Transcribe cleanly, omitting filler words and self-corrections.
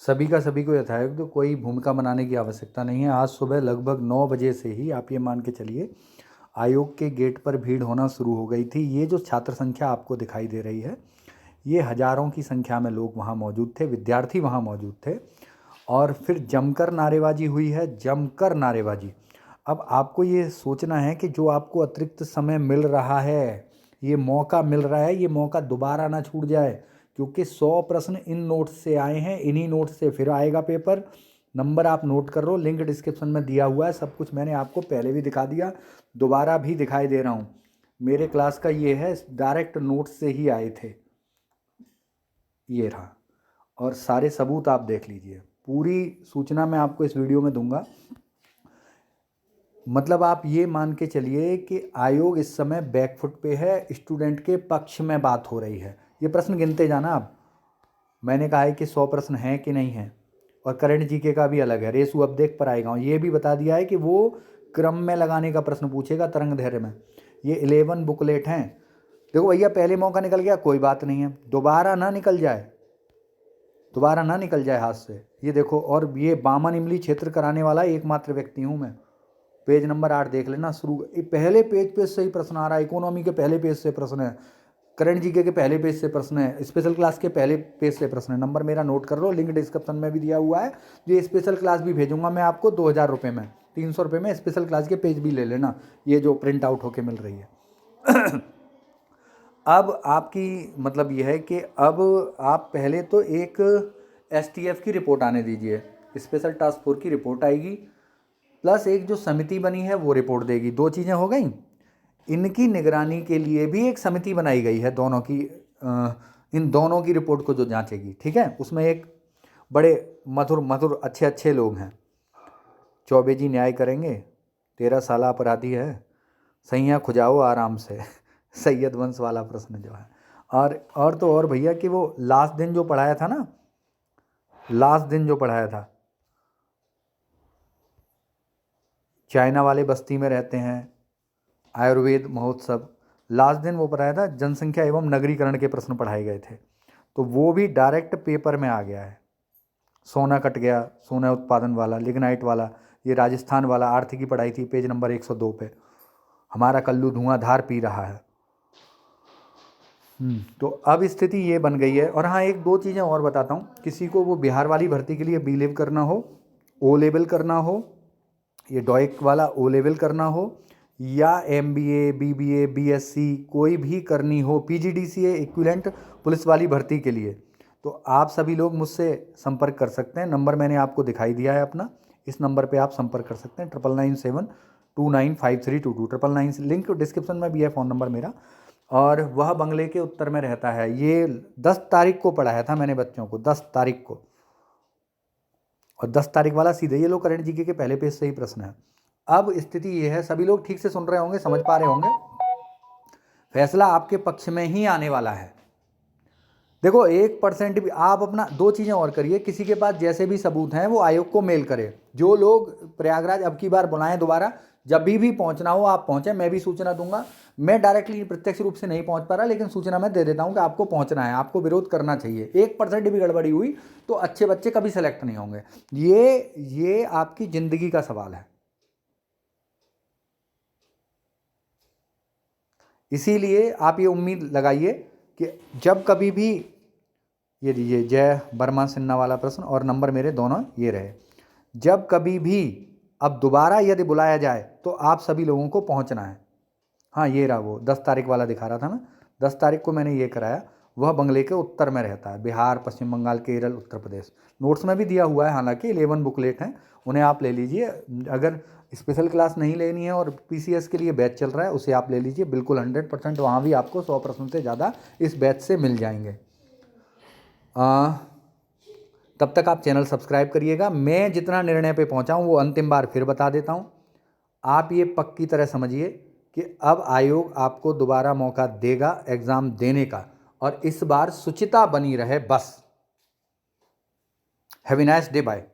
सभी को यथायोग्य, तो कोई भूमिका बनाने की आवश्यकता नहीं है। आज सुबह लगभग 9 बजे से ही आप ये मान के चलिए आयोग के गेट पर भीड़ होना शुरू हो गई थी। ये जो छात्र संख्या आपको दिखाई दे रही है, ये हजारों की संख्या में लोग वहाँ मौजूद थे, विद्यार्थी वहाँ मौजूद थे, और फिर जमकर नारेबाजी हुई है, जमकर नारेबाजी। अब आपको ये सोचना है कि जो आपको अतिरिक्त समय मिल रहा है, ये मौका मिल रहा है, ये मौका दोबारा ना छूट जाए, क्योंकि 100 प्रश्न इन नोट्स से आए हैं, इन्हीं नोट्स से फिर आएगा पेपर। नंबर आप नोट कर लो, लिंक डिस्क्रिप्शन में दिया हुआ है, सब कुछ मैंने आपको पहले भी दिखा दिया, दोबारा भी दिखाई दे रहा हूँ। मेरे क्लास का ये है, डायरेक्ट नोट्स से ही आए थे, ये रहा, और सारे सबूत आप देख लीजिए। पूरी सूचना मैं आपको इस वीडियो में दूंगा। मतलब आप ये मान के चलिए कि आयोग इस समय बैकफुट पे है, स्टूडेंट के पक्ष में बात हो रही है। ये प्रश्न गिनते जाना आप। मैंने कहा है कि 100 प्रश्न हैं कि नहीं हैं, और करंट जीके का भी अलग है, रेसू अब देख पर आएगा। ये भी बता दिया है कि वो क्रम में लगाने का प्रश्न पूछेगा तरंग धैर्य में। ये 11 बुकलेट हैं। देखो भैया, पहले मौका निकल गया, कोई बात नहीं है, दोबारा ना निकल जाए, दोबारा ना निकल जाए हाथ से। ये देखो, और ये बामन इमली क्षेत्र कराने वाला एकमात्र व्यक्ति हूँ मैं। पेज नंबर 8 देख लेना, शुरू पहले पेज से ही प्रश्न आ रहा है। इकोनॉमी के पहले पेज से प्रश्न है, करंट जीके के पहले पेज से प्रश्न है, स्पेशल क्लास के पहले पेज से प्रश्न है। नंबर मेरा नोट कर लो, लिंक डिस्क्रिप्शन में भी दिया हुआ है। ये स्पेशल क्लास भी भेजूंगा मैं आपको 2000 रुपये में, 300 रुपये में स्पेशल क्लास के पेज भी ले लेना, ये जो प्रिंट आउट होके मिल रही है। अब आपकी मतलब यह है कि अब आप पहले तो एक STF की रिपोर्ट आने दीजिए, स्पेशल टास्क फोर्स की रिपोर्ट आएगी, प्लस एक जो समिति बनी है वो रिपोर्ट देगी। 2 चीज़ें हो गई। इनकी निगरानी के लिए भी एक समिति बनाई गई है, दोनों की, इन दोनों की रिपोर्ट को जो जांचेगी, ठीक है। उसमें एक बड़े मधुर मधुर अच्छे अच्छे लोग हैं। चौबे जी न्याय करेंगे, 13 साल अपराधी है, सैया खुजाओ आराम से। सैयद वंश वाला प्रश्न जो है, और तो और भैया कि वो लास्ट दिन जो पढ़ाया था ना, लास्ट दिन जो पढ़ाया था, चाइना वाले बस्ती में रहते हैं, आयुर्वेद महोत्सव, लास्ट दिन वो पढ़ाया था, जनसंख्या एवं नगरीकरण के प्रश्न पढ़ाए गए थे, तो वो भी डायरेक्ट पेपर में आ गया है। सोना कट गया, सोना उत्पादन वाला, लिग्नाइट वाला, ये राजस्थान वाला आर्थिकी पढ़ाई थी, पेज नंबर 102 पे। हमारा कल्लू धुआंधार पी रहा है। तो अब स्थिति ये बन गई है। और हाँ, एक 2 चीज़ें और बताता हूँ। किसी को वो बिहार वाली भर्ती के लिए बी लेवल करना हो, ओ लेवल करना हो, ये डॉइक वाला ओ लेवल करना हो, या MBA BBA BSc कोई भी करनी हो, PGDCA इक्विवेलेंट पुलिस वाली भर्ती के लिए, तो आप सभी लोग मुझसे संपर्क कर सकते हैं। नंबर मैंने आपको दिखाई दिया है अपना, इस नंबर पे आप संपर्क कर सकते हैं, 9997295322, 9999, लिंक डिस्क्रिप्शन में भी है फ़ोन नंबर मेरा। और वह बंगले के उत्तर में रहता है। ये 10 तारीख को पढ़ाया था मैंने बच्चों को, 10 तारीख को, और 10 तारीख वाला सीधे ये लोग करंट जीके के पहले पेज से ही प्रश्न है। अब स्थिति ये है, सभी लोग ठीक से सुन रहे होंगे, समझ पा रहे होंगे, फैसला आपके पक्ष में ही आने वाला है। देखो 1% भी आप अपना 2 चीज़ें और करिए, किसी के पास जैसे भी सबूत हैं वो आयोग को मेल करे। जो लोग प्रयागराज अब की बार बुलाएं दोबारा, जब भी पहुंचना हो आप पहुंचे, मैं भी सूचना दूंगा। मैं डायरेक्टली प्रत्यक्ष रूप से नहीं पहुंच पा रहा, लेकिन सूचना मैं दे देता हूं कि आपको पहुंचना है, आपको विरोध करना चाहिए। 1% भी गड़बड़ी हुई तो अच्छे बच्चे कभी सेलेक्ट नहीं होंगे। ये आपकी जिंदगी का सवाल है। इसीलिए आप ये उम्मीद लगाइए कि जब कभी भी, ये दीजिए जय वर्मा सिन्हा वाला प्रश्न, और नंबर मेरे दोनों ये रहे, जब कभी भी अब दोबारा यदि बुलाया जाए तो आप सभी लोगों को पहुंचना है। हाँ, ये रहा वो 10 तारीख वाला दिखा रहा था ना, 10 तारीख को मैंने ये कराया। वह बंगले के उत्तर में रहता है, बिहार, पश्चिम बंगाल, केरल, उत्तर प्रदेश। नोट्स में भी दिया हुआ है, हालांकि 11 बुकलेट हैं, उन्हें आप ले लीजिए। अगर स्पेशल क्लास नहीं लेनी है और PCS के लिए बैच चल रहा है, उसे आप ले लीजिए, बिल्कुल 100%। वहाँ भी आपको 100 प्रश्न से ज़्यादा इस बैच से मिल जाएंगे। तब तक आप चैनल सब्सक्राइब करिएगा। मैं जितना निर्णय पे पहुंचा हूं वो अंतिम बार फिर बता देता हूं। आप ये पक्की तरह समझिए कि अब आयोग आपको दोबारा मौका देगा एग्ज़ाम देने का, और इस बार शुचिता बनी रहे बस। Have a nice day, bye.